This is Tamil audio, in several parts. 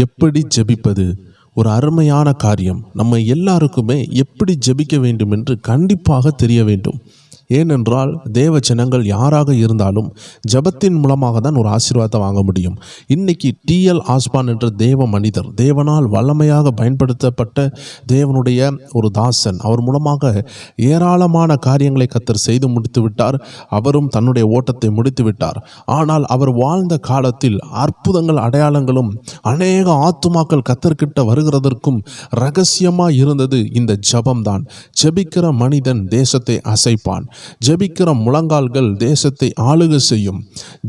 எப்படி ஜெபிப்பது? ஒரு அருமையான காரியம். நம்ம எல்லாருக்குமே எப்படி ஜெபிக்க வேண்டும் என்று கண்டிப்பாக தெரிய வேண்டும். ஏனென்றால் தேவ ஜனங்கள் யாராக இருந்தாலும் ஜெபத்தின் மூலமாக தான் ஒரு ஆசீர்வாதத்தை வாங்க முடியும். இன்னைக்கு டிஎல் ஆஸ்பான் என்ற தேவ மனிதர், தேவனால் வல்லமையாக பயன்படுத்தப்பட்ட தேவனுடைய ஒரு தாசன், அவர் மூலமாக ஏராளமான காரியங்களை கர்த்தர் செய்து முடித்து விட்டார். அவரும் தன்னுடைய ஓட்டத்தை முடித்து விட்டார். ஆனால் அவர் வாழ்ந்த காலத்தில் அற்புதங்கள் அடையாளங்களும் அநேக ஆத்துமாக்கள் கர்த்தர்கிட்ட வருகிறதற்கும் ரகசியமாக இருந்தது இந்த ஜெபம்தான். ஜெபிக்கிற மனிதன் தேசத்தை அசைப்பான். ஜெபிக்கிற முழங்கால்கள் தேசத்தை ஆளுகை செய்யும்.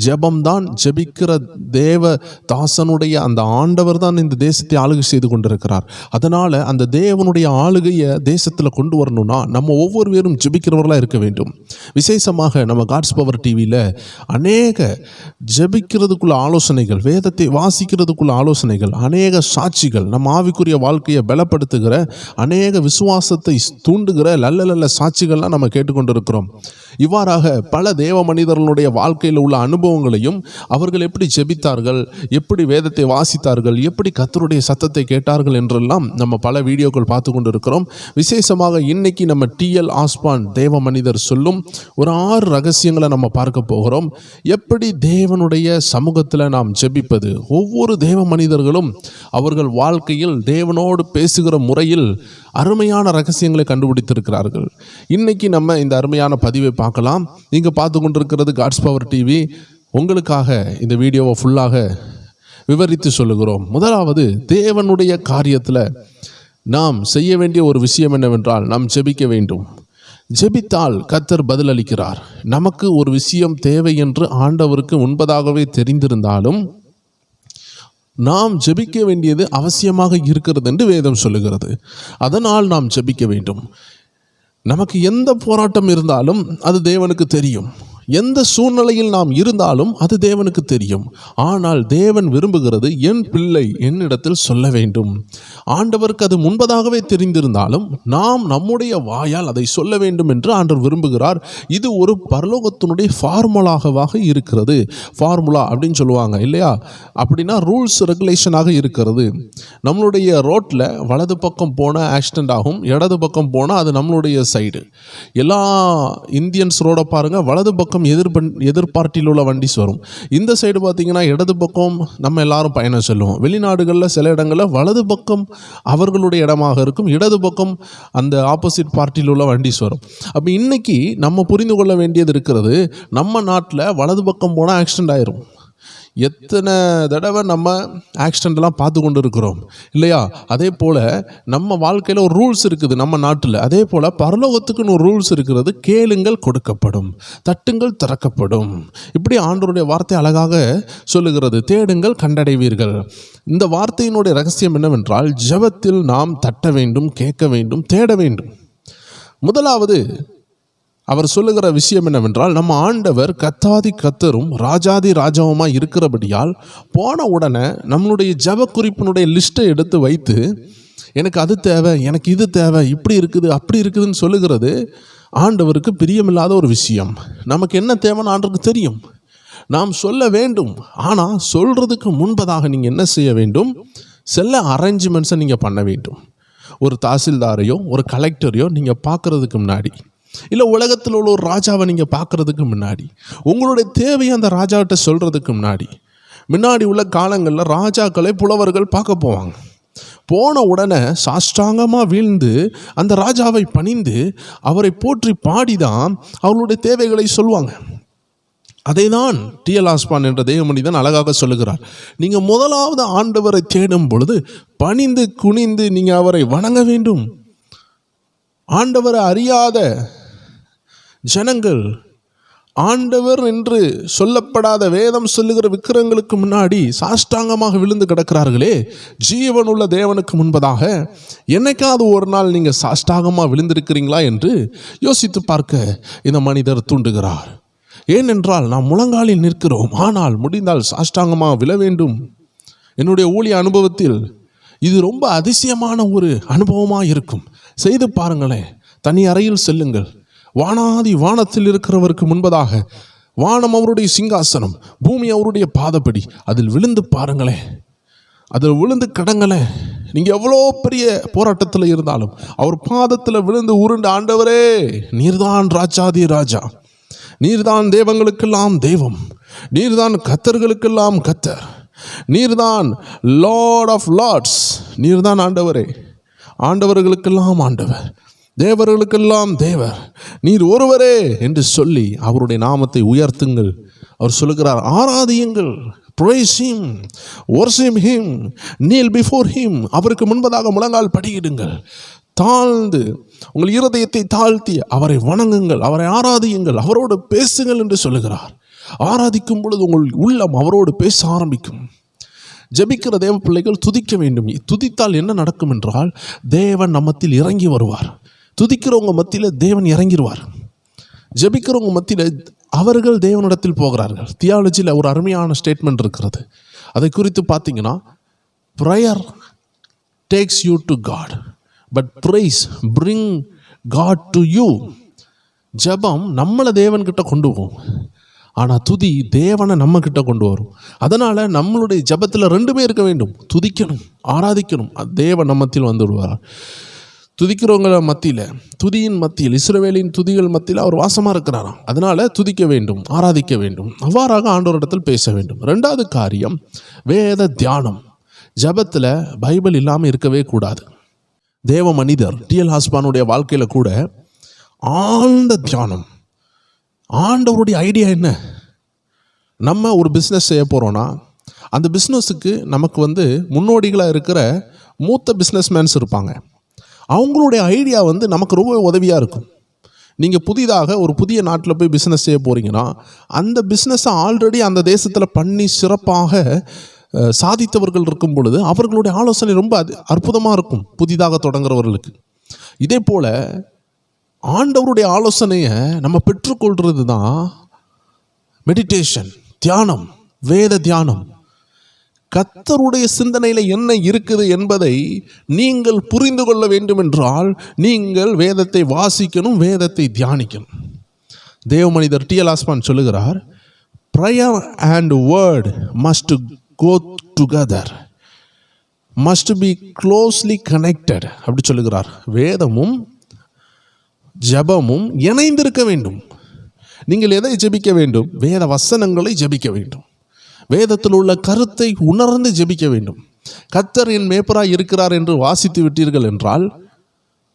ஜெபம்தான் ஜெபிக்கிற தேவ தாசனுடைய அந்த ஆண்டவர் தான் இந்த தேசத்தை ஆளுகை செய்து கொண்டிருக்கிறார். அதனால அந்த தேவனுடைய ஆளுகையை தேசத்தில் கொண்டு வரணும்னா நம்ம ஒவ்வொருவரும் ஜெபிக்கிறவர்களாக இருக்க வேண்டும். விசேஷமாக நம்ம காட்ஸ் பவர் டிவியில் அநேக ஜெபிக்கிறதுக்குள்ள ஆலோசனைகள், வேதத்தை வாசிக்கிறதுக்குள்ள ஆலோசனைகள், அநேக சாட்சிகள், நம்ம ஆவிக்குரிய வாழ்க்கையை பலப்படுத்துகிற அநேக விசுவாசத்தை தூண்டுகிற நல்ல சாட்சிகள்லாம் நம்ம கேட்டுக்கொண்டிருக்கிறோம். இவ்வாறாக பல தேவ மனிதர்களுடைய வாழ்க்கையில் உள்ள அனுபவங்களையும், அவர்கள் எப்படி ஜெபித்தார்கள், எப்படி வேதத்தை வாசித்தார்கள், எப்படி கர்த்தருடைய சத்தத்தை கேட்டார்கள் என்றெல்லாம் நம்ம பல வீடியோக்கள் பார்த்து கொண்டிருக்கிறோம். விசேஷமாக இன்னைக்கு நம்ம டிஎல் ஆஸ்பான் தேவ மனிதர் சொல்லும் ஒரு 6 ரகசியங்களை நம்ம பார்க்க போகிறோம். எப்படி தேவனுடைய சமூகத்தில் நாம் ஜெபிப்பது. ஒவ்வொரு தேவ மனிதர்களும் அவர்கள் வாழ்க்கையில் தேவனோடு பேசுகிற முறையில் அருமையான ரகசியங்களை கண்டுபிடித்திருக்கிறார்கள். இன்னைக்கு நம்ம இந்த அருமையான பதிவை பார்க்கலாம். நீங்கள் பார்த்து கொண்டிருக்கிறது காட்ஸ் பவர் டிவி. உங்களுக்காக இந்த வீடியோவை ஃபுல்லாக விவரித்து சொல்லுகிறோம். முதலாவது, தேவனுடைய காரியத்தில் நாம் செய்ய வேண்டிய ஒரு விஷயம் என்னவென்றால் நாம் ஜெபிக்க வேண்டும். ஜெபித்தால் கர்த்தர் பதிலளிக்கிறார். நமக்கு ஒரு விஷயம் தேவை என்று ஆண்டவருக்கு முன்பதாகவே தெரிந்திருந்தாலும் நாம் ஜெபிக்க வேண்டியது அவசியமாக இருக்கிறது என்று வேதம் சொல்லுகிறது. அதனால் நாம் ஜெபிக்க வேண்டும். நமக்கு எந்த போராட்டம் இருந்தாலும் அது தேவனுக்கு தெரியும். எந்த சூழ்நிலையில் நாம் இருந்தாலும் அது தேவனுக்கு தெரியும். ஆனால் தேவன் விரும்புகிறது என் பிள்ளை என்னிடத்தில் சொல்ல வேண்டும். ஆண்டவருக்கு அது முன்பதாகவே தெரிந்திருந்தாலும் நாம் நம்முடைய வாயால் அதை சொல்ல வேண்டும் என்று ஆண்டவர் விரும்புகிறார். இது ஒரு பரலோகத்தினுடைய ஃபார்முலாவாக இருக்கிறது. ஃபார்முலா அப்படின்னு சொல்லுவாங்க இல்லையா? அப்படின்னா ரூல்ஸ் ரெகுலேஷனாக இருக்கிறது. நம்மளுடைய ரோட்டில் வலது பக்கம் போனால் ஆக்சிடென்ட் ஆகும், இடது பக்கம் போனால் அது நம்மளுடைய சைடு. எல்லா இந்தியன்ஸ் ரோட பாருங்கள், வலது பக்கம் எதிர்பார்ட்டில் உள்ள வண்டிஸ் வரும். இந்த சைடு பார்த்தீங்கன்னா இடது பக்கம் நம்ம எல்லாரும் பயணம் செல்லுவோம். வெளிநாடுகளில் சில இடங்களில் வலது பக்கம் அவர்களுடைய இடமாக இருக்கும், இடது பக்கம் அந்த ஆப்போசிட் பார்ட்டியில் உள்ள வண்டிஸ் வரும். அப்போ இன்னைக்கு நம்ம புரிந்து கொள்ள வேண்டியது இருக்கிறது. நம்ம நாட்டில் வலது பக்கம் போனால் ஆக்சிடென்ட் ஆயிரும். எத்தனை தடவை நம்ம ஆக்சிடெண்ட்லாம் பார்த்து கொண்டு இருக்கிறோம் இல்லையா? அதே போல் நம்ம வாழ்க்கையில் ஒரு ரூல்ஸ் இருக்குது நம்ம நாட்டில். அதே போல் பரலோகத்துக்குன்னு ஒரு ரூல்ஸ் இருக்கிறது. கேளுங்கள் கொடுக்கப்படும், தட்டுங்கள் திறக்கப்படும். இப்படி ஆண்டவருடைய வார்த்தை அழகாக சொல்லுகிறது. தேடுங்கள் கண்டடைவீர்கள். இந்த வார்த்தையினுடைய ரகசியம் என்னவென்றால் ஜெபத்தில் நாம் தட்ட வேண்டும், கேட்க வேண்டும், தேட வேண்டும். முதலாவது அவர் சொல்லுகிற விஷயம் என்னவென்றால், நம்ம ஆண்டவர் கத்தாதி கத்தரும் ராஜாதி ராஜாவுமாக இருக்கிறபடியால் போன உடனே நம்மளுடைய ஜெப குறிப்பினுடைய லிஸ்ட்டை எடுத்து வைத்து எனக்கு அது தேவை, எனக்கு இது தேவை, இப்படி இருக்குது அப்படி இருக்குதுன்னு சொல்லுகிறது ஆண்டவருக்கு பிரியமில்லாத ஒரு விஷயம். நமக்கு என்ன தேவைன்னு ஆண்டவருக்கு தெரியும். நாம் சொல்ல வேண்டும். ஆனால் சொல்கிறதுக்கு முன்பதாக நீங்கள் என்ன செய்ய வேண்டும்? சில அரேஞ்ச்மெண்ட்ஸை நீங்கள் பண்ண வேண்டும். ஒரு தாசில்தாரையோ ஒரு கலெக்டரையோ நீங்கள் பார்க்குறதுக்கு முன்னாடி, இல்லை உலகத்தில் உள்ள ஒரு ராஜாவை நீங்கள் பார்க்குறதுக்கு முன்னாடி, உங்களுடைய தேவையை அந்த ராஜாவிட்ட சொல்கிறதுக்கு முன்னாடி உள்ள காலங்களில் ராஜாக்களை புலவர்கள் பார்க்க போவாங்க. போன உடனே சாஷ்டாங்கமாக வீழ்ந்து அந்த ராஜாவை பணிந்து அவரை போற்றி பாடிதான் அவர்களுடைய தேவைகளை சொல்லுவாங்க. அதை தான் டிஎல் ஆஸ்பான் என்ற தேவமனிதன் அழகாக சொல்லுகிறார். நீங்கள் முதலாவது ஆண்டவரை தேடும் பொழுது பணிந்து குனிந்து நீங்கள் அவரை வணங்க வேண்டும். ஆண்டவரை அறியாத ஜனங்கள், ஆண்டவர் என்று சொல்லப்படாத வேதம் சொல்லுகிற விக்கிரங்களுக்கு முன்னாடி சாஷ்டாங்கமாக விழுந்து கிடக்கிறார்களே. ஜீவனுள்ள தேவனுக்கு முன்பதாக என்னைக்காவது ஒரு நாள் நீங்கள் சாஷ்டாங்கமாக விழுந்திருக்கிறீங்களா என்று யோசித்து பார்க்க இந்த மனிதர் தூண்டுகிறார். ஏனென்றால் நாம் முழங்காலில் நிற்கிறோம், ஆனால் முடிந்தால் சாஷ்டாங்கமாக விழ வேண்டும். என்னுடைய ஊழிய அனுபவத்தில் இது ரொம்ப அதிசயமான ஒரு அனுபவமாக இருக்கும். செய்து பாருங்களேன். தனி அறையில் செல்லுங்கள். வானாதி வானத்தில் இருக்கிறவருக்கு முன்பதாக, வானம் அவருடைய சிங்காசனம், பூமி அவருடைய பாதப்படி, அதில் விழுந்து பாருங்களேன். அதில் விழுந்து கடங்களேன். நீங்கள் எவ்வளோ பெரிய போராட்டத்தில் இருந்தாலும் அவர் பாதத்தில் விழுந்து உருண்டு, ஆண்டவரே நீர்தான் ராஜாதி ராஜா, நீர்தான் தேவங்களுக்கெல்லாம் தெய்வம், நீர்தான் கர்த்தர்களுக்கெல்லாம் கர்த்தர், நீர்தான் லார்ட் ஆஃப் லார்ட்ஸ், நீர்தான் ஆண்டவரே, ஆண்டவர்களுக்கெல்லாம் ஆண்டவர், தேவர்களுக்கெல்லாம் தேவர், நீர் ஒருவரே என்று சொல்லி அவருடைய நாமத்தை உயர்த்துங்கள். அவர் சொல்லுகிறார், ஆராதியுங்கள், praise him, worship him, kneel before him. அவருக்கு முன்பதாக முழங்கால் படியிடுங்கள், தாழ்ந்து உங்கள் இருதயத்தை தாழ்த்தி அவரை வணங்குங்கள், அவரை ஆராதியுங்கள், அவரோடு பேசுங்கள் என்று சொல்லுகிறார். ஆராதிக்கும் பொழுது உங்கள் உள்ளம் அவரோடு பேச ஆரம்பிக்கும். ஜெபிக்கிற தேவ பிள்ளைகள் துதிக்க வேண்டும். துதித்தால் என்ன நடக்கும் என்றால், தேவன் நம்மத்தில் இறங்கி வருவார். துதிக்கிறவங்க மத்தியில் தேவன் இறங்கிடுவார். ஜெபிக்கிறவங்க மத்தியில் அவர்கள் தேவனிடத்தில் போகிறார்கள். தியாலஜியில் ஒரு அருமையான ஸ்டேட்மெண்ட் இருக்கிறது. அதை குறித்து பார்த்தீங்கன்னா, prayer takes you to God, but praise brings God to you. ஜெபம் நம்மளை தேவன்கிட்ட கொண்டு போகும், ஆனால் துதி தேவனை நம்மக்கிட்ட கொண்டு வரும். அதனால் நம்மளுடைய ஜெபத்தில் ரெண்டுமே இருக்க வேண்டும். துதிக்கணும், ஆராதிக்கணும், தேவன் நம்மத்தில் வந்து விடுவார். துதிக்கிறவங்கள மத்தியில், துதியின் மத்தியில், இஸ்ரவேலின் துதிகள் மத்தியில் அவர் வாசமாக இருக்கிறாராம். அதனால் துதிக்க வேண்டும், ஆராதிக்க வேண்டும், அவ்வாறாக ஆண்டவரிடத்தில் பேச வேண்டும். ரெண்டாவது காரியம் வேத தியானம். ஜெபத்தில் பைபிள் இல்லாமல் இருக்கவே கூடாது. தேவ மனிதர் டி.எல். ஹாஸ்பானுடைய வாழ்க்கையில் கூட ஆழ்ந்த தியானம். ஆண்டவருடைய ஐடியா என்ன? நம்ம ஒரு பிஸ்னஸ் செய்ய போகிறோன்னா அந்த பிஸ்னஸுக்கு நமக்கு முன்னோடிகளாக இருக்கிற மூத்த பிஸ்னஸ்மேன்ஸ் இருப்பாங்க. அவங்களுடைய ஐடியா நமக்கு ரொம்ப உதவியாக இருக்கும். நீங்கள் புதிதாக ஒரு புதிய நாட்டில் போய் பிஸ்னஸ் செய்ய போகிறீங்கன்னா அந்த பிஸ்னஸை ஆல்ரெடி அந்த தேசத்தில் பண்ணி சிறப்பாக சாதித்தவர்கள் இருக்கும் பொழுது அவர்களுடைய ஆலோசனை ரொம்ப அற்புதமாக இருக்கும் புதிதாக தொடங்குறவர்களுக்கு. இதே போல் ஆண்டவருடைய ஆலோசனையை நம்ம பெற்றுக்கொள்கிறது தான் மெடிடேஷன், தியானம், வேத தியானம். கர்த்தருடைய சிந்தனையில் என்ன இருக்குது என்பதை நீங்கள் புரிந்து கொள்ள வேண்டும் என்றால் நீங்கள் வேதத்தை வாசிக்கணும், வேதத்தை தியானிக்கணும். தேவ மனிதர் டி.எல். ஹாஸ்பான் சொல்லுகிறார், prayer and word must go together, must be closely connected அப்படி சொல்லுகிறார். வேதமும் ஜெபமும் இணைந்திருக்க வேண்டும். நீங்கள் எதை ஜெபிக்க வேண்டும்? வேத வசனங்களை ஜெபிக்க வேண்டும். வேதத்தில் உள்ள கருத்தை உணர்ந்து ஜெபிக்க வேண்டும். கர்த்தர் என் மேய்ப்பராய் இருக்கிறார் என்று வாசித்து விட்டீர்கள் என்றால்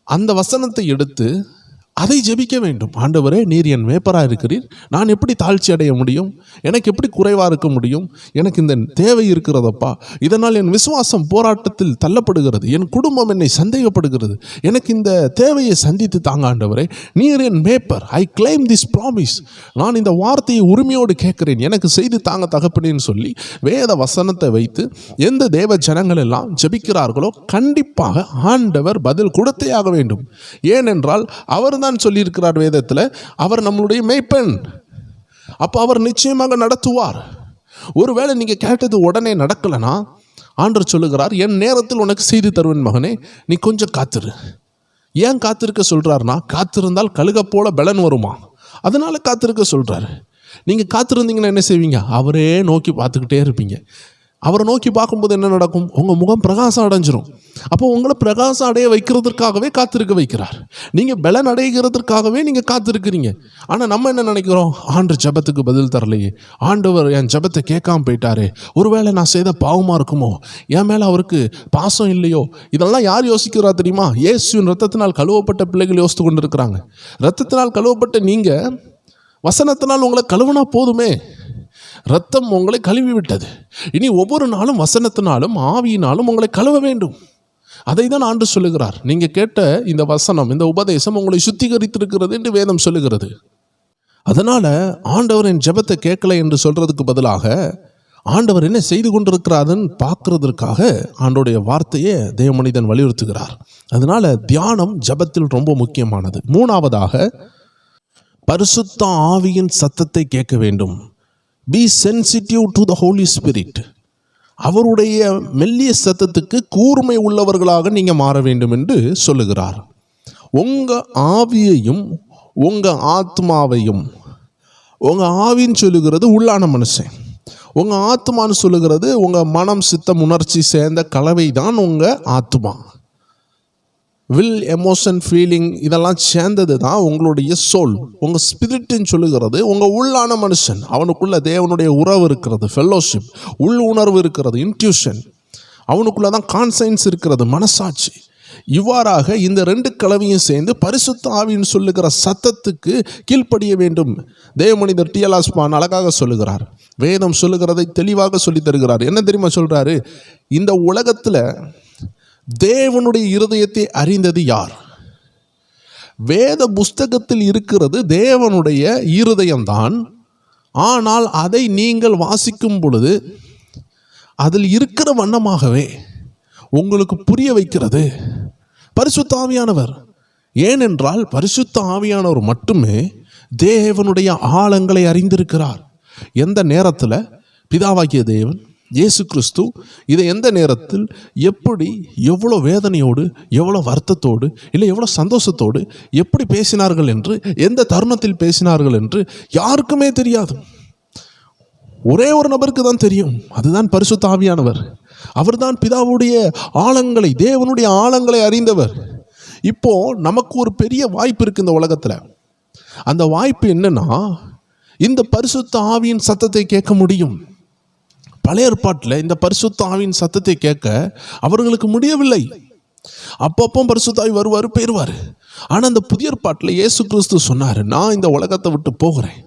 அந்த வசனத்தை எடுத்து அதை ஜெபிக்க வேண்டும். ஆண்டவரே நீர் என் மேய்ப்பராய் இருக்கிறீர், நான் எப்படி தாழ்ச்சி அடைய முடியும்? எனக்கு எப்படி குறைவாக இருக்க முடியும்? எனக்கு இந்த தேவை இருக்கிறதப்பா, இதனால் என் விசுவாசம் போராட்டத்தில் தள்ளப்படுகிறது, என் குடும்பம் என்னை சந்தேகப்படுகிறது, எனக்கு இந்த தேவையை சந்தித்து தாங்க ஆண்டவரே, நீர் என் மேய்ப்பர், ஐ கிளைம் திஸ் ப்ராமிஸ், நான் இந்த வார்த்தையை உரிமையோடு கேட்கிறேன், எனக்கு செய்து தாங்க தகப்பனேன்னு சொல்லி வேத வசனத்தை வைத்து எந்த தேவ ஜனங்கள் எல்லாம் ஜெபிக்கிறார்களோ கண்டிப்பாக ஆண்டவர் பதில் கொடுத்தே ஆக வேண்டும். ஏனென்றால் அவர் தான் சொல்லியிருக்கிறார் வேதத்தில், அவர் நம்மளுடைய மேய்ப்பன். அப்போ அவர் நிச்சயமாக நடத்துவார். ஒருவேளை நீங்கள் கேட்டது உடனே நடக்கலைன்னா ஆண்டவர் சொல்லுகிறார், என் நேரத்தில் உனக்கு செய்து தருவேன் மகனே, நீ கொஞ்சம் காத்திரு. ஏன் காத்திருக்க சொல்கிறாருன்னா, காத்திருந்தால் கழுக போல பலன் வருமா, அதனால காத்திருக்க சொல்கிறாரு. நீங்கள் காத்திருந்தீங்கன்னா என்ன செய்வீங்க? அவரே நோக்கி பார்த்துக்கிட்டே இருப்பீங்க. அவரை நோக்கி பார்க்கும்போது என்ன நடக்கும்? உங்கள் முகம் பிரகாசம் அடைஞ்சிரும். அப்போ உங்களை பிரகாசம் அடைய வைக்கிறதுக்காகவே காத்திருக்க வைக்கிறார். நீங்கள் பலன் அடைகிறதுக்காகவே நீங்கள் காத்திருக்கிறீங்க. ஆனால் நம்ம என்ன நினைக்கிறோம்? ஆண்டவர் ஜெபத்துக்கு பதில் தரலையே, ஆண்டவர் என் ஜெபத்தை கேட்காம போயிட்டாரே, ஒருவேளை நான் செய்த பாவமாக இருக்குமோ, என் மேலே அவருக்கு பாசம் இல்லையோ. இதெல்லாம் யார் யோசிக்கிறா தெரியுமா? இயேசுவின் ரத்தத்தினால் கழுவப்பட்ட பிள்ளைகள் யோசித்து கொண்டு இருக்கிறாங்க. ரத்தத்தினால் கழுவப்பட்ட நீங்கள் வசனத்தினால் உங்களை கழுவுனா போதுமே. ரத்தம் உங்களை கழுவி விட்டது. இனி ஒவ்வொரு நாளும் வசனத்தினாலும் ஆவியினாலும் உங்களை கழுவ வேண்டும். அதை தான் ஆண்டவர் சொல்லுகிறார். நீங்கள் கேட்ட இந்த வசனம், இந்த உபதேசம் உங்களை சுத்திகரித்திருக்கிறது என்று வேதம் சொல்லுகிறது. அதனால் ஆண்டவர் என் ஜெபத்தை கேட்கலை என்று சொல்கிறதுக்கு பதிலாக ஆண்டவர் என்ன செய்து கொண்டிருக்கிறாருன்னு பார்க்கறதற்காக ஆண்டோடைய வார்த்தையை தேவ மனிதன் வலியுறுத்துகிறார். அதனால் தியானம் ஜெபத்தில் ரொம்ப முக்கியமானது. மூணாவதாக பரிசுத்த ஆவியின் சத்தத்தை கேட்க வேண்டும். Be sensitive to the Holy Spirit. அவருடைய மெல்லிய சத்தத்துக்கு கூர்மை உள்ளவர்களாக நீங்கள் மாற வேண்டும் என்று சொல்லுகிறார். உங்கள் ஆவியையும் உங்கள் ஆத்மாவையும், உங்கள் ஆவின்னு சொல்லுகிறது உள்ளான மனுஷன், உங்கள் ஆத்மான்னு சொல்லுகிறது உங்கள் மனம் சித்தம் உணர்ச்சி சேர்ந்த கலவை தான் உங்கள் ஆத்மா. வில் எமோஷன் ஃபீலிங் இதெல்லாம் சேர்ந்தது தான் உங்களுடைய சோல். உங்கள் ஸ்பிரிட்டுன்னு சொல்லுகிறது உங்கள் உள்ளான மனுஷன், அவனுக்குள்ள தேவனுடைய உறவு இருக்கிறது, ஃபெல்லோஷிப், உள் உணர்வு இருக்கிறது, இன்ட்யூஷன், அவனுக்குள்ள தான் கான்சைன்ஸ் இருக்கிறது, மனசாட்சி. இவ்வாறாக இந்த 2 கலவையும் சேர்ந்து பரிசுத்த ஆவின்னு சொல்லுகிற சத்தத்துக்கு கீழ்ப்படிய வேண்டும். தேவ மனிதர் டி.எல். ஆஸ்பான் அழகாக சொல்லுகிறார், வேதம் சொல்லுகிறதை தெளிவாக சொல்லி தருகிறார். என்ன தெரியுமா சொல்கிறாரு? இந்த உலகத்தில் தேவனுடைய இருதயத்தை அறிந்தது யார்? வேத புஸ்தகத்தில் இருக்கிறது தேவனுடைய இருதயம்தான். ஆனால் அதை நீங்கள் வாசிக்கும் பொழுது அதில் இருக்கிற வண்ணமாகவே உங்களுக்கு புரிய வைக்கிறது பரிசுத்த ஆவியானவர். ஏனென்றால் பரிசுத்த ஆவியானவர் மட்டுமே தேவனுடைய ஆழங்களை அறிந்திருக்கிறார். எந்த நேரத்தில் பிதாவாகிய தேவன் இயேசு கிறிஸ்து இதை எந்த நேரத்தில் எப்படி எவ்வளோ வேதனையோடு எவ்வளோ வருத்தத்தோடு இல்லை எவ்வளோ சந்தோஷத்தோடு எப்படி பேசினார்கள் என்று, எந்த தருணத்தில் பேசினார்கள் என்று யாருக்குமே தெரியாது. ஒரே ஒரு நபருக்கு தான் தெரியும், அதுதான் பரிசுத்த ஆவியானவர். அவர்தான் பிதாவுடைய ஆழங்களை, தேவனுடைய ஆழங்களை அறிந்தவர். இப்போ நமக்கு ஒரு பெரிய வாய்ப்பு இருக்குது இந்த உலகத்தில். அந்த வாய்ப்பு என்னன்னா, இந்த பரிசுத்த ஆவியின் சத்தத்தை கேட்க முடியும். பழைய ஏற்பாட்டில் இந்த பரிசுத்த ஆவியின் சத்தத்தை கேட்க அவர்களுக்கு முடியவில்லை. அப்பப்போ பரிசுத்த ஆவி வருவார், போயிடுவார். ஆனால் அந்த புதிய ஏற்பாட்டில் இயேசு கிறிஸ்து சொன்னார், நான் இந்த உலகத்தை விட்டு போகிறேன்.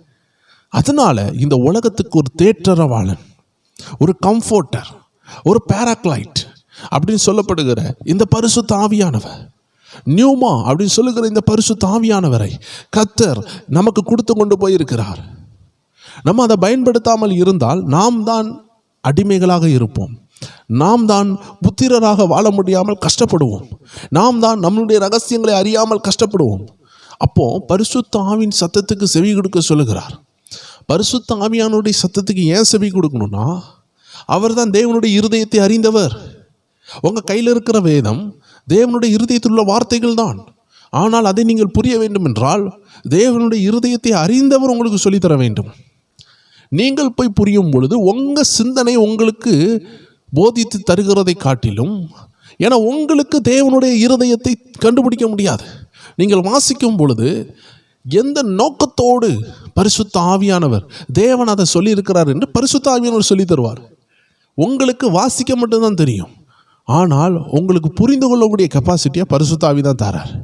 அதனால இந்த உலகத்துக்கு ஒரு தேற்றரவாளன், ஒரு கம்ஃபோர்டர், ஒரு பேராக்ளைட் அப்படின்னு சொல்லப்படுகிற இந்த பரிசுத்த ஆவியானவர், நியூமா அப்படின்னு சொல்லுகிற இந்த பரிசுத்த ஆவியானவரை கர்த்தர் நமக்கு கொடுத்து கொண்டு போயிருக்கிறார். நம்ம அதை பயன்படுத்தாமல் இருந்தால் நாம் தான் அடிமைகளாக இருப்போம். நாம் தான் புத்திரராக வாழ முடியாமல் கஷ்டப்படுவோம். நாம் தான் நம்மளுடைய ரகசியங்களை அறியாமல் கஷ்டப்படுவோம். அப்போ பரிசுத்த ஆவியின் சத்தத்துக்கு செவி கொடுக்க சொல்லுகிறார். பரிசுத்த ஆவியானுடைய சத்தத்துக்கு ஏன் செவி கொடுக்கணும்னா, அவர் தான் தேவனுடைய இருதயத்தை அறிந்தவர். உங்கள் கையில் இருக்கிற வேதம் தேவனுடைய இருதயத்தில் உள்ள வார்த்தைகள் தான். ஆனால் அதை நீங்கள் புரிய வேண்டும் என்றால் தேவனுடைய இருதயத்தை அறிந்தவர் உங்களுக்கு சொல்லித்தர வேண்டும். நீங்கள் போய் புரியும் பொழுது உங்கள் சிந்தனை உங்களுக்கு போதித்து தருகிறதை காட்டிலும், ஏன்னா உங்களுக்கு தேவனுடைய இருதயத்தை கண்டுபிடிக்க முடியாது. நீங்கள் வாசிக்கும் பொழுது எந்த நோக்கத்தோடு பரிசுத்த ஆவியானவர் தேவன் அதை சொல்லியிருக்கிறார் என்று பரிசுத்த ஆவியானவர் சொல்லி தருவார். உங்களுக்கு வாசிக்க மட்டும்தான் தெரியும், ஆனால் உங்களுக்கு புரிந்து கொள்ளக்கூடிய கெப்பாசிட்டியை பரிசுத்த ஆவி தான் தரார்.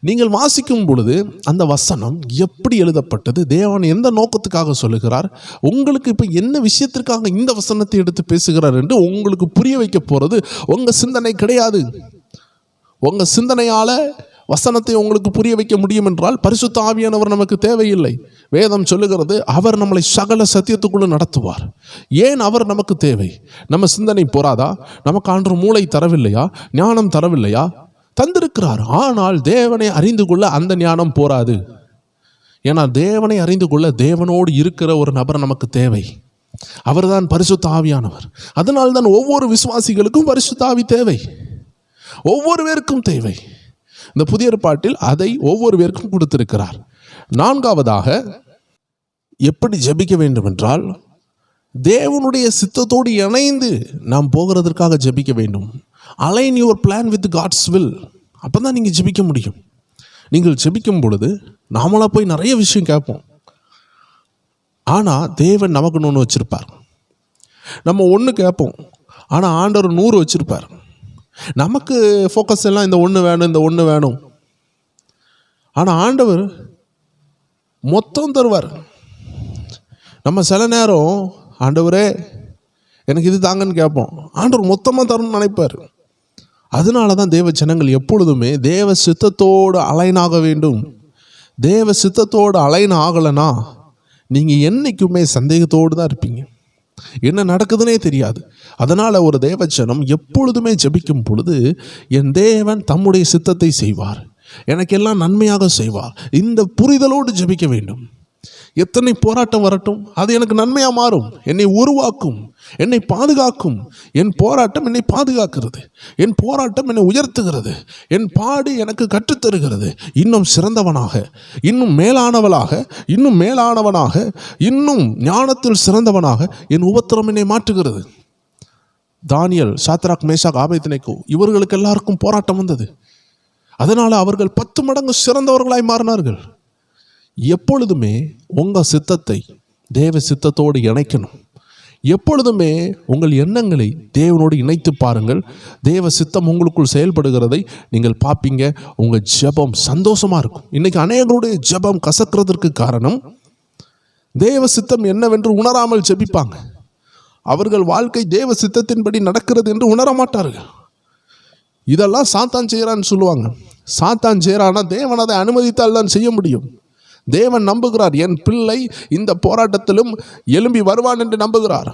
நீங்கள் வாசிக்கும் பொழுது அந்த வசனம் எப்படி எழுதப்பட்டது, தேவன் எந்த நோக்கத்துக்காக சொல்லுகிறார், உங்களுக்கு இப்போ என்ன விஷயத்திற்காக இந்த வசனத்தை எடுத்து பேசுகிறார் என்று உங்களுக்கு புரிய வைக்க போகிறது உங்கள் சிந்தனை கிடையாது. உங்கள் சிந்தனையால் வசனத்தை உங்களுக்கு புரிய வைக்க முடியும் என்றால் பரிசுத்த ஆவியானவர் நமக்கு தேவையில்லை. வேதம் சொல்லுகிறது அவர் நம்மளை சகல சத்தியத்துக்குள்ளே நடத்துவார். ஏன் அவர் நமக்கு தேவை? நம்ம சிந்தனை போராதா? நமக்கு ஆண்டு மூளை தரவில்லையா? ஞானம் தரவில்லையா? தந்திருக்கிறார். ஆனால் தேவனை அறிந்து கொள்ள அந்த ஞானம் போராது. ஏன்னா தேவனை அறிந்து கொள்ள தேவனோடு இருக்கிற ஒரு நபர் நமக்கு தேவை. அவர்தான் பரிசுத்த ஆவியானவர். அதனால்தான் ஒவ்வொரு விசுவாசிகளுக்கும் பரிசுத்த ஆவி தேவை, ஒவ்வொரு பேருக்கும் தேவை. இந்த புதிய ஏற்பாட்டில் அதை ஒவ்வொரு பேருக்கும் கொடுத்திருக்கிறார். 4வதாக எப்படி ஜெபிக்க வேண்டும் என்றால், தேவனுடைய சித்தத்தோடு இணைந்து நாம் போகிறதற்காக ஜெபிக்க வேண்டும். Align your plan with God's will. அப்போ தான் நீங்கள் ஜெபிக்க முடியும். நீங்கள் ஜெபிக்கும் பொழுது நாமளாக போய் நிறைய விஷயம் கேட்போம். ஆனால் தேவன் நமக்குன்னு ஒன்று வச்சுருப்பார். நம்ம ஒன்று கேட்போம், ஆனால் ஆண்டவர் 100 வச்சுருப்பார். நமக்கு ஃபோக்கஸ் எல்லாம் இந்த ஒன்று வேணும், இந்த ஒன்று வேணும். ஆனால் ஆண்டவர் மொத்தம் தருவார். நம்ம சில நேரம் ஆண்டவரே எனக்கு இது தாங்கன்னு கேட்போம், ஆண்டவர் மொத்தமாக தரணும்னு நினைப்பார். அதனால தான் தேவ ஜனங்கள் எப்பொழுதுமே தேவ சித்தத்தோடு அலைனாக வேண்டும். தேவ சித்தத்தோடு அலைன் ஆகலைன்னா நீங்கள் என்றைக்குமே சந்தேகத்தோடு தான் இருப்பீங்க, என்ன நடக்குதுன்னே தெரியாது. அதனால் ஒரு தேவஜனம் எப்பொழுதுமே ஜெபிக்கும் பொழுது என் தேவன் தம்முடைய சித்தத்தை செய்வார், எனக்கெல்லாம் நன்மையாக செய்வார், இந்த புரிதலோடு ஜெபிக்க வேண்டும். எத்தனை போராட்டம் வரட்டும், அது எனக்கு நன்மையாக மாறும், என்னை உருவாக்கும், என்னை பாதுகாக்கும். என் போராட்டம் என்னை பாதுகாக்கிறது, என் போராட்டம் என்னை உயர்த்துகிறது, என் பாடு எனக்கு கற்றுத்தருகிறது. இன்னும் சிறந்தவனாக, இன்னும் மேலானவளாக, இன்னும் மேலானவனாக, இன்னும் ஞானத்தில் சிறந்தவனாக என் உபத்திரம் என்னை மாற்றுகிறது. தானியேல், சாத்ராக், மேஷாக், ஆபேத்நேகோ இவர்களுக்கு எல்லாருக்கும் போராட்டம் வந்தது. அதனால் அவர்கள் 10 மடங்கு சிறந்தவர்களாய் மாறினார்கள். எப்பொழுதுமே உங்கள் சித்தத்தை தேவ சித்தத்தோடு இணைக்கணும். எப்பொழுதுமே உங்கள் எண்ணங்களை தேவனோடு இணைத்து பாருங்கள். தேவ சித்தம் உங்களுக்குள் செயல்படுகிறதை நீங்கள் பார்ப்பீங்க. உங்கள் ஜெபம் சந்தோஷமாக இருக்கும். இன்றைக்கி அநேகருடைய ஜெபம் கசக்கிறதுக்கு காரணம் தேவ சித்தம் என்னவென்று உணராமல் ஜெபிப்பாங்க. அவர்கள் வாழ்க்கை தேவ சித்தத்தின்படி நடக்கிறது என்று உணர மாட்டார்கள். இதெல்லாம் சாத்தான் செய்கிறான்னு சொல்லுவாங்க. சாத்தான் செய்கிறான்னா தேவன் அதை அனுமதித்தால் தான் செய்ய முடியும். தேவன் நம்புகிறார், என் பிள்ளை இந்த போராட்டத்திலும் எழும்பி வருவான் என்று நம்புகிறார்.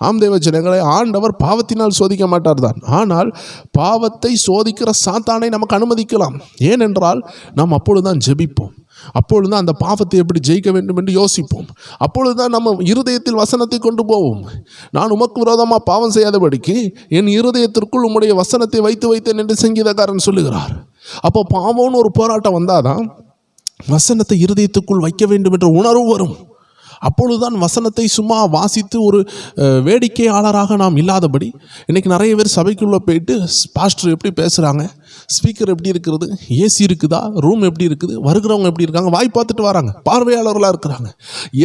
ஆம் தேவ ஜனங்களே, ஆண்டவர் பாவத்தினால் சோதிக்க மாட்டார் தான். ஆனால் பாவத்தை சோதிக்கிற சாத்தானை நமக்கு அனுமதிக்கலாம். ஏனென்றால் நாம் அப்பொழுதுதான் ஜெபிப்போம், அப்பொழுதுதான் அந்த பாவத்தை எப்படி ஜெயிக்க வேண்டும் என்று யோசிப்போம், அப்பொழுதுதான் நம்ம இருதயத்தில் வசனத்தை கொண்டு போவோம். நான் உமக்கு விரோதமாக பாவம் செய்யாதபடிக்கு என் இருதயத்திற்குள் உம்முடைய வசனத்தை வைத்து வைத்தேன் என்று சங்கீதக்காரன் சொல்லுகிறார். அப்போ பாவம்னு ஒரு போராட்டம் வந்தாதான் வசனத்தை இருதயத்துக்குள் வைக்க வேண்டும் என்ற உணர்வு வரும். அப்பொழுதுதான் வசனத்தை சும்மா வாசித்து ஒரு வேடிக்கையாளராக நாம் இல்லாதபடி. இன்றைக்கி நிறைய பேர் சபைக்குள்ளே போயிட்டு பாஸ்டர் எப்படி பேசுகிறாங்க, ஸ்பீக்கர் எப்படி இருக்கிறது, ஏசி இருக்குதா, ரூம் எப்படி இருக்குது, வருகிறவங்க எப்படி இருக்காங்க, வாய் பார்த்துட்டு வராங்க, பார்வையாளர்களாக இருக்கிறாங்க.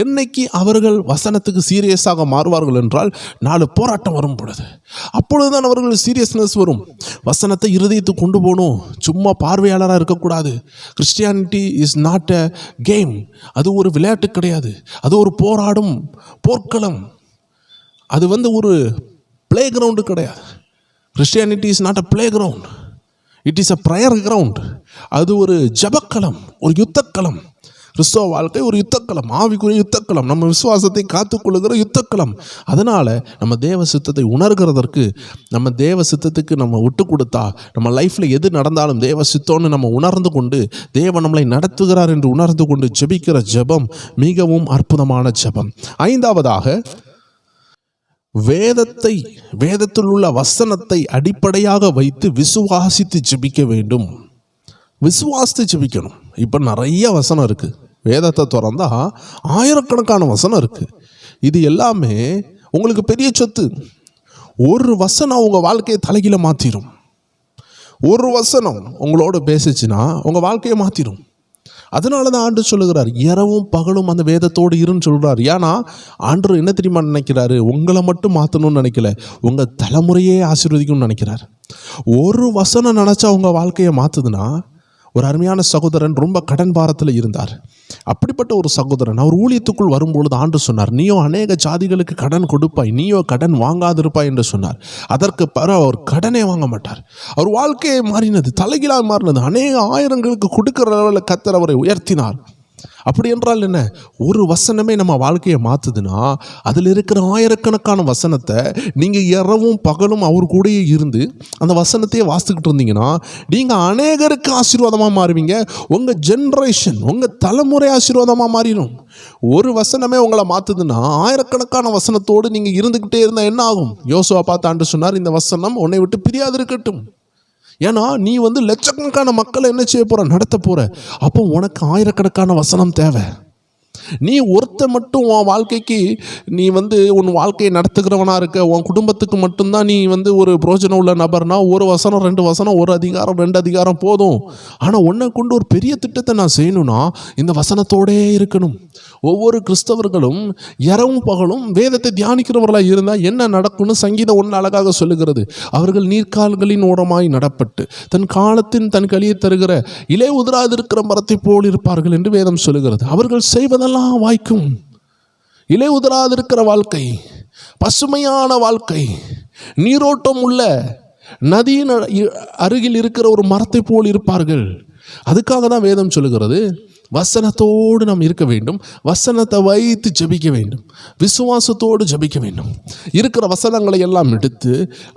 என்னைக்கு அவர்கள் வசனத்துக்கு சீரியஸாக மாறுவார்கள் என்றால் 4 போராட்டம் வரும் பொழுது, அப்பொழுதுதான் அவர்கள் சீரியஸ்னஸ் வரும். வசனத்தை இருதயத்துக்கு கொண்டு போகணும், சும்மா பார்வையாளராக இருக்கக்கூடாது. Christianity is not a game. அது ஒரு விளையாட்டு கிடையாது, அது ஒரு போராடும் போர்க்களம். அது ஒரு பிளே கிரவுண்டு கிடையாது. Christianity is not a play ground, it is a prayer ground. அது ஒரு ஜபக்களம், ஒரு யுத்தக்களம். கிறிஸ்தவ வாழ்க்கை ஒரு யுத்தக்களம், ஆவிக்குரிய யுத்தக்களம், நம்ம விசுவாசத்தை காத்துக்கொள்ளுகிற யுத்தக்களம். அதனால் நம்ம தேவ சித்தத்தை உணர்கிறதற்கு, நம்ம தேவ சித்தத்துக்கு நம்ம விட்டு கொடுத்தா, நம்ம லைஃப்பில் எது நடந்தாலும் தேவ சித்தம்னு நம்ம உணர்ந்து கொண்டு, தேவன் நம்மளை நடத்துகிறார் என்று உணர்ந்து கொண்டு ஜெபிக்கிற ஜெபம் மிகவும் அற்புதமான ஜெபம். 5வதாக, வேதத்தில் உள்ள வசனத்தை அடிப்படையாக வைத்து விசுவாசித்து ஜெபிக்க வேண்டும். விசுவாசித்து ஜெபிக்கணும். இப்போ நிறைய வசனம் இருக்குது, வேதத்தை திறந்தா ஆயிரக்கணக்கான வசனம் இருக்குது. இது எல்லாமே உங்களுக்கு பெரிய சொத்து. ஒரு வசனம் உங்கள் வாழ்க்கையை தலைகீழ மாற்றிடும். ஒரு வசனம் உங்களோட பேசிச்சுன்னா உங்கள் வாழ்க்கையை மாற்றிடும். அதனால தான் ஆண்டு சொல்லுகிறார், இரவும் பகலும் அந்த வேதத்தோடு இருன்னு சொல்கிறார். ஏன்னா ஆண்டு என்ன தெரியுமா நினைக்கிறாரு, உங்களை மட்டும் மாற்றணும்னு நினைக்கல, உங்கள் தலைமுறையே ஆசீர்வதிக்கணும்னு நினைக்கிறார். ஒரு வசனம் நினச்சா உங்கள் வாழ்க்கையை மாற்றுதுன்னா, ஒரு அருமையான சகோதரன் ரொம்ப கடன் பாரத்தில் இருந்தார். அப்படிப்பட்ட ஒரு சகோதரன் அவர் ஊழியத்துக்குள் வரும்பொழுது ஆண்டு சொன்னார், நீயோ அநேக ஜாதிகளுக்கு கடன் கொடுப்பாய், நீயோ கடன் வாங்காதிருப்பாய் என்று சொன்னார். அதற்கு பிறகு அவர் கடனே வாங்க மாட்டார். அவர் வாழ்க்கையை மாறினது, தலைகீழாக மாறினது. அநேக ஆயிரங்களுக்கு கொடுக்கிற அளவில் கர்த்தர் அவரை உயர்த்தினார். அப்படி என்றால் என்ன, ஒரு வசனமே நம்ம வாழ்க்கையை மாற்றுதுன்னா, அதில் இருக்கிற ஆயிரக்கணக்கான வசனத்தை நீங்கள் இரவும் பகலும் அவர் கூடயே இருந்து அந்த வசனத்தையே வாசித்துக்கிட்டு இருந்தீங்கன்னா, நீங்கள் அநேகருக்கு ஆசீர்வாதமாக மாறுவீங்க. உங்கள் ஜென்ரேஷன், உங்கள் தலைமுறை ஆசீர்வாதமாக மாறிடும். ஒரு வசனமே உங்களை மாற்றுதுன்னா, ஆயிரக்கணக்கான வசனத்தோடு நீங்கள் இருந்துக்கிட்டே இருந்தால் என்ன ஆகும்? யோசுவா பார்த்து ஆண்டு சொன்னார், இந்த வசனம் உன்னை விட்டு பிரியாது இருக்கட்டும். ஏன்னா நீ லட்சக்கணக்கான மக்களை என்ன செய்ய போற, நடத்த போற. அப்போ உனக்கு ஆயிரக்கணக்கான வசனம் தேவை. நீ ஒருத்த மட்டும் உன் வாழ்க்கைக்கு நீ உன் வாழ்க்கையை நடத்துகிறவனா இருக்க, உன் குடும்பத்துக்கு மட்டும்தான் நீ ஒரு பிரோஜனம் உள்ள நபர்னா, ஒரு வசனம் 2 வசனம், ஒரு அதிகாரம் 2 அதிகாரம் போதும். ஆனால் உன்னை கொண்டு ஒரு பெரிய திட்டத்தை நான் செய்யணும்னா இந்த வசனத்தோடே இருக்கணும். ஒவ்வொரு கிறிஸ்தவர்களும் இரவும் பகலும் வேதத்தை தியானிக்கிறவர்களாக இருந்தால் என்ன நடக்கும்னு சங்கீதம் 1 அழகாக சொல்லுகிறது. அவர்கள் நீர்க்கால்களின் ஓரமாய் நடப்பட்டு தன் காலத்தின் தன் கலியை தருகிற இலை உதிராதிருக்கிற மரத்தை போல் இருப்பார்கள் என்று வேதம் சொல்லுகிறது. அவர்கள் செய்வதெல்லாம் வாய்க்கும். இலை உதிராதிருக்கிற வாழ்க்கை, பசுமையான வாழ்க்கை, நீரோட்டம் உள்ள நதியின் அருகில் இருக்கிற ஒரு மரத்தை போல் இருப்பார்கள். அதுக்காக தான் வேதம் சொல்லுகிறது, வசனத்தோடு நாம் இருக்க வேண்டும், வசனத்தை வைத்து ஜெபிக்க வேண்டும், விசுவாசத்தோடு ஜெபிக்க வேண்டும். இருக்கிற வசனங்களை எல்லாம் எடுத்து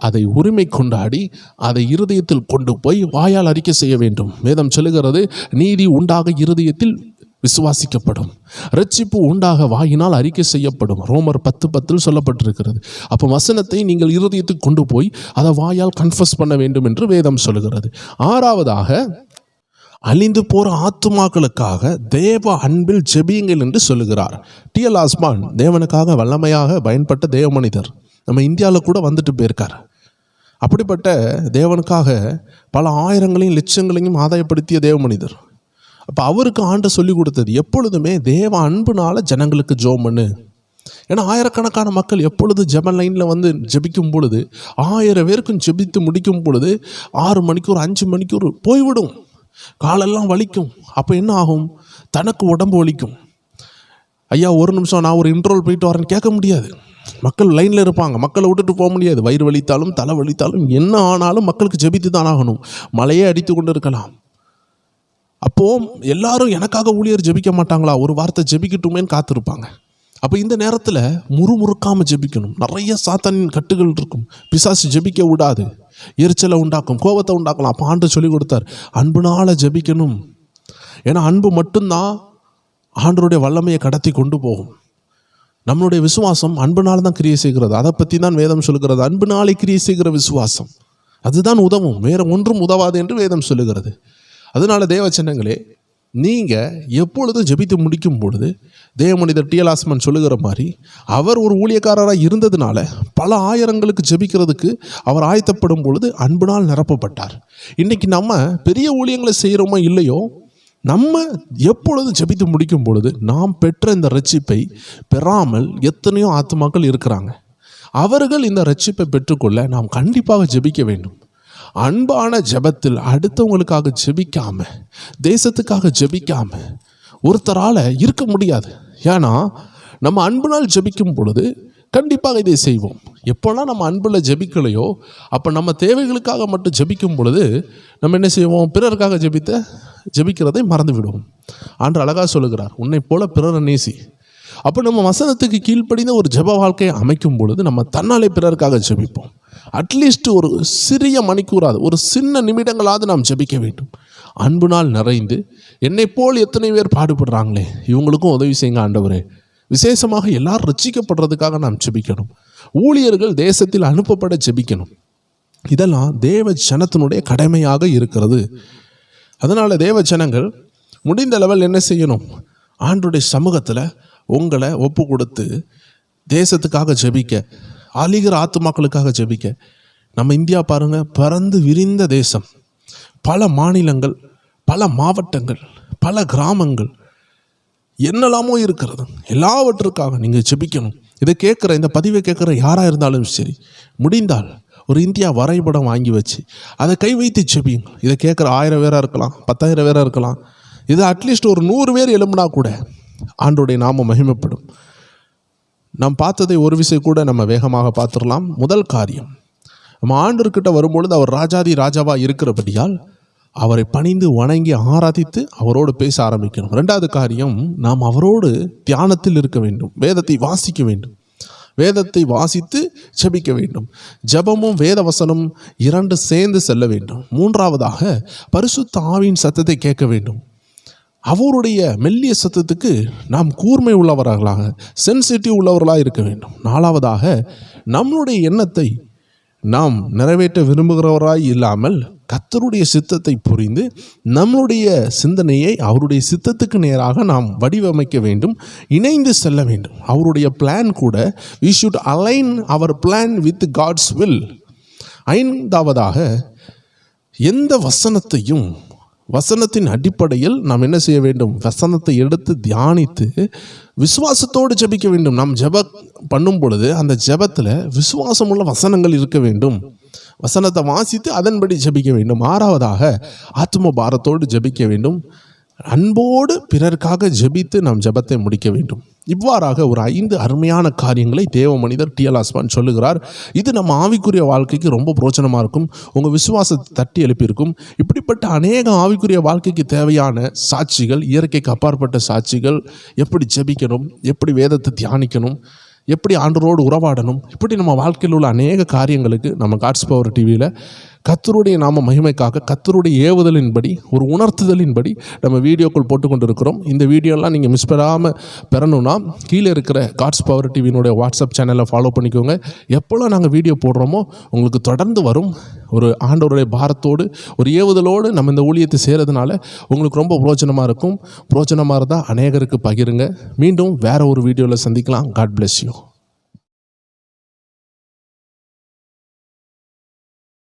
அதை உரிமை கொண்டாடி அதை இருதயத்தில் கொண்டு போய் வாயால் அறிக்கை செய்ய வேண்டும். வேதம் சொல்லுகிறது, நீதி உண்டாக இருதயத்தில் விசுவாசிக்கப்படும். ரட்சிப்பு உண்டாக வாயினால் அறிக்கை செய்யப்படும். ரோமர் 10:10 சொல்லப்பட்டிருக்கிறது. அப்போ வசனத்தை நீங்கள் இருதயத்துக்கு கொண்டு போய் அதை வாயால் கன்ஃபஸ் பண்ண வேண்டும் என்று வேதம் சொல்லுகிறது. ஆறாவதாக, அழிந்து போகிற ஆத்துமாக்களுக்காக தேவ அன்பில் ஜெபியுங்கள் என்று சொல்லுகிறார். டி.எல். ஆஸ்மான் தேவனுக்காக வல்லமையாக பயன்பட்ட தேவ மனிதர். நம்ம இந்தியாவில் கூட வந்துட்டு போயிருக்கார். அப்படிப்பட்ட தேவனுக்காக பல ஆயிரங்களையும் லட்சங்களையும் ஆதாயப்படுத்திய தேவ மனிதர். அப்போ அவருக்கு ஆண்டு சொல்லி கொடுத்தது எப்பொழுதுமே தேவ அன்புனால ஜனங்களுக்கு ஜெபம் பண்ணு. ஏன்னா ஆயிரக்கணக்கான மக்கள் எப்பொழுது ஜெப லைனில் வந்து ஜெபிக்கும் பொழுது 1000 பேருக்கும் ஜெபித்து முடிக்கும் பொழுது 6 மணிக்கூர் 5 மணிக்கூர் போய்விடும், காலெல்லாம் வலிக்கும். அப்போ என்ன ஆகும்? தனக்கு உடம்பு வலிக்கும். ஐயா ஒரு நிமிஷம் நான் ஒரு இன்ட்ரோல் போயிட்டு வரேன்னு கேட்க முடியாது. மக்கள் லைனில் இருப்பாங்க, மக்களை விட்டுட்டு போக முடியாது. வயிறு வலித்தாலும் தலை வலித்தாலும் என்ன ஆனாலும் மக்களுக்கு ஜெபித்து தான் ஆகணும். மழையே அடித்து கொண்டு இருக்கலாம். அப்போது எல்லாரும் எனக்காக ஊழியர் ஜெபிக்க மாட்டாங்களா, ஒரு வார்த்தை ஜெபிக்கட்டுமேன்னு காத்திருப்பாங்க. அப்போ இந்த நேரத்தில் முறுமுறுக்காமல் ஜெபிக்கணும். நிறைய சாத்தானின் கட்டுகள் இருக்கும். பிசாசு ஜெபிக்க விடாது, எரிச்சலை உண்டாக்கும், கோபத்தை உண்டாக்கலாம். அப்போ ஆண்டு சொல்லி கொடுத்தார், அன்புனால ஜெபிக்கணும். ஏன்னா அன்பு மட்டும்தான் ஆண்டருடைய வல்லமையை கடத்தி கொண்டு போகும். நம்மளுடைய விசுவாசம் அன்புனால தான் கிரியை செய்கிறது. அதை பற்றி தான் வேதம் சொல்லுகிறது. அன்புனாலே கிரியை செய்கிற விசுவாசம் அதுதான் உதவும், வேறு ஒன்றும் உதவாது என்று வேதம் சொல்லுகிறது. அதனால தேவச்சனங்களே, நீங்கள் எப்பொழுதும் ஜெபித்து முடிக்கும் பொழுது தேவ மனிதர் டி.எல். ஆஸ்மான் சொல்லுகிற மாதிரி அவர் ஒரு ஊழியக்காரராக இருந்ததுனால பல ஆயிரங்களுக்கு ஜெபிக்கிறதுக்கு அவர் ஆயத்தப்படும் பொழுது அன்புனால் நிரப்பப்பட்டார். இன்றைக்கி நம்ம பெரிய ஊழியங்களை செய்கிறோமோ இல்லையோ, நம்ம எப்பொழுதும் ஜெபித்து முடிக்கும் பொழுது நாம் பெற்ற இந்த ரட்சிப்பை பெறாமல் எத்தனையோ ஆத்துமாக்கள் இருக்கிறாங்க. அவர்கள் இந்த ரட்சிப்பை பெற்றுக்கொள்ள நாம் கண்டிப்பாக ஜெபிக்க வேண்டும். அன்பான ஜெபத்தில் அடுத்தவங்களுக்காக ஜெபிக்காம, தேசத்துக்காக ஜெபிக்காம ஒருத்தரால் இருக்க முடியாது. ஏன்னா நம்ம அன்புனால் ஜெபிக்கும் பொழுது கண்டிப்பாக இதை செய்வோம். எப்போல்லாம் நம்ம அன்பில் ஜெபிக்கலையோ அப்போ நம்ம தேவைகளுக்காக மட்டும் ஜெபிக்கும் பொழுது நம்ம என்ன செய்வோம்? பிறருக்காக ஜெபிக்கிறதை மறந்து விடுவோம். ஆண்டு அழகாக சொல்லுகிறார், உன்னை போல பிறரை நேசி. அப்போ நம்ம வசனத்துக்கு கீழ்ப்படிந்த ஒரு ஜெப வாழ்க்கையை அமைக்கும் பொழுது நம்ம தன்னாலே பிறருக்காக ஜெபிப்போம். அட்லீஸ்ட் ஒரு சிறிய மணிக்கூறாது, ஒரு சின்ன நிமிடங்களாவது நாம் ஜெபிக்க வேண்டும். அன்பு நாள் நிறைந்து என்னை போல் எத்தனை பேர் பாடுபடுறாங்களே, இவங்களுக்கும் உதவி செய்யுங்க ஆண்டவரே. விசேஷமாக எல்லாரும் ரட்சிக்கப்படுறதுக்காக நாம் ஜெபிக்கணும். ஊழியர்கள் தேசத்தில் அனுப்பப்பட ஜெபிக்கணும். இதெல்லாம் தேவ ஜனத்தினுடைய கடமையாக இருக்கிறது. அதனால் தேவ ஜனங்கள் முடிந்த லெவல் என்ன செய்யணும்? ஆண்டவருடைய சமூகத்தில் உங்களை ஒப்பு கொடுத்து தேசத்துக்காக ஜெபிக்க, அழிகிற ஆத்துமாக்களுக்காக ஜெபிக்க. நம்ம இந்தியா பாருங்கள், பறந்து விரிந்த தேசம். பல மாநிலங்கள், பல மாவட்டங்கள், பல கிராமங்கள், என்னெல்லாமோ இருக்கிறது. எல்லாவற்றுக்காக நீங்கள் ஜெபிக்கணும். இதை கேட்குற, இந்த பதிவை கேட்குற யாராக இருந்தாலும் சரி, முடிந்தால் ஒரு இந்தியா வரைபடம் வாங்கி வச்சு அதை கை வைத்து ஜெபிங்க. இதை கேட்குற 1000 பேராக இருக்கலாம், 10,000 பேராக இருக்கலாம். இது அட்லீஸ்ட் ஒரு 100 பேர் எழும்புனா கூட ஆண்டோடைய நாமம் மகிமைப்படும். நாம் பார்த்ததை ஒரு விஷயம் கூட நம்ம வேகமாக பார்த்துடலாம். முதல் காரியம், நம்ம ஆண்டவர்கிட்ட வரும்பொழுது அவர் ராஜாதி ராஜாவாக இருக்கிறபடியால் அவரை பணிந்து வணங்கி ஆராதித்து அவரோடு பேச ஆரம்பிக்கணும். 2வது காரியம், நாம் அவரோடு தியானத்தில் இருக்க வேண்டும், வேதத்தை வாசிக்க வேண்டும், வேதத்தை வாசித்து ஜெபிக்க வேண்டும். ஜெபமும் வேத வசனம் 2 சேர்ந்து செல்ல வேண்டும். 3வதாக பரிசுத்த ஆவியின் சத்தத்தை கேட்க வேண்டும். அவருடைய மெல்லிய சத்தத்துக்கு நாம் கூர்மை உள்ளவர்களாக, சென்சிட்டிவ் உள்ளவர்களாக இருக்க வேண்டும். 4வதாக நம்மளுடைய எண்ணத்தை நாம் நிறைவேற்ற விரும்புகிறவராய் இல்லாமல் கர்த்தருடைய சித்தத்தை புரிந்து நம்முடைய சிந்தனையை அவருடைய சித்தத்துக்கு நேராக நாம் வடிவமைக்க வேண்டும், இணைந்து செல்ல வேண்டும். அவருடைய பிளான் கூட we should align our plan with God's will. 5வதாக எந்த வசனத்தையும் வசனத்தின் அடிப்படையில் நாம் என்ன செய்ய வேண்டும்? வசனத்தை எடுத்து தியானித்து விசுவாசத்தோடு ஜெபிக்க வேண்டும். நாம் ஜெபம் பண்ணும் பொழுது அந்த ஜெபத்தில் விசுவாசமுள்ள வசனங்கள் இருக்க வேண்டும். வசனத்தை வாசித்து அதன்படி ஜெபிக்க வேண்டும். 6வதாக ஆத்ம பாரத்தோடு ஜெபிக்க வேண்டும். அன்போடு பிறருக்காக ஜெபித்து நாம் ஜெபத்தை முடிக்க வேண்டும். இவ்வாறாக ஒரு 5 அருமையான காரியங்களை தேவ மனிதர் டி.எல். ஆஸ்மான் சொல்லுகிறார். இது நம்ம ஆவிக்குரிய வாழ்க்கைக்கு ரொம்ப பிரோஜனமாக இருக்கும். உங்கள் விசுவாசத்தை தட்டி எழுப்பியிருக்கும். இப்படிப்பட்ட அநேக ஆவிக்குரிய வாழ்க்கைக்கு தேவையான சாட்சிகள், இயற்கைக்கு அப்பாற்பட்ட சாட்சிகள், எப்படி ஜெபிக்கணும், எப்படி வேதத்தை தியானிக்கணும், எப்படி ஆண்டவரோடு உறவாடணும், இப்படி நம்ம வாழ்க்கையில் உள்ள அநேக காரியங்களுக்கு நம்ம காட்ஸ் பவர் டிவியில் கர்த்தருடைய நாம மகிமைக்காக கர்த்தருடைய ஏவுதலின்படி ஒரு உணர்த்துதலின்படி நம்ம வீடியோக்கள் போட்டு கொண்டு இருக்கிறோம். இந்த வீடியோலாம் நீங்கள் மிஸ் பெறாமல் பெறணும்னா கீழே இருக்கிற காட்ஸ் பவர் டிவியினுடைய வாட்ஸ்அப் சேனலை ஃபாலோ பண்ணிக்கோங்க. எப்போல்லாம் நாங்கள் வீடியோ போடுறோமோ உங்களுக்கு தொடர்ந்து வரும். ஒரு ஆண்டவருடைய பாரத்தோடு ஒரு ஏவுதலோடு நம்ம இந்த ஊழியத்தை செய்கிறதுனால உங்களுக்கு ரொம்ப பிரோஜனமாக இருக்கும். பிரோஜனமாக இருந்தால் அநேகருக்கு பகிருங்க. மீண்டும் வேறு ஒரு வீடியோவில் சந்திக்கலாம். God bless you.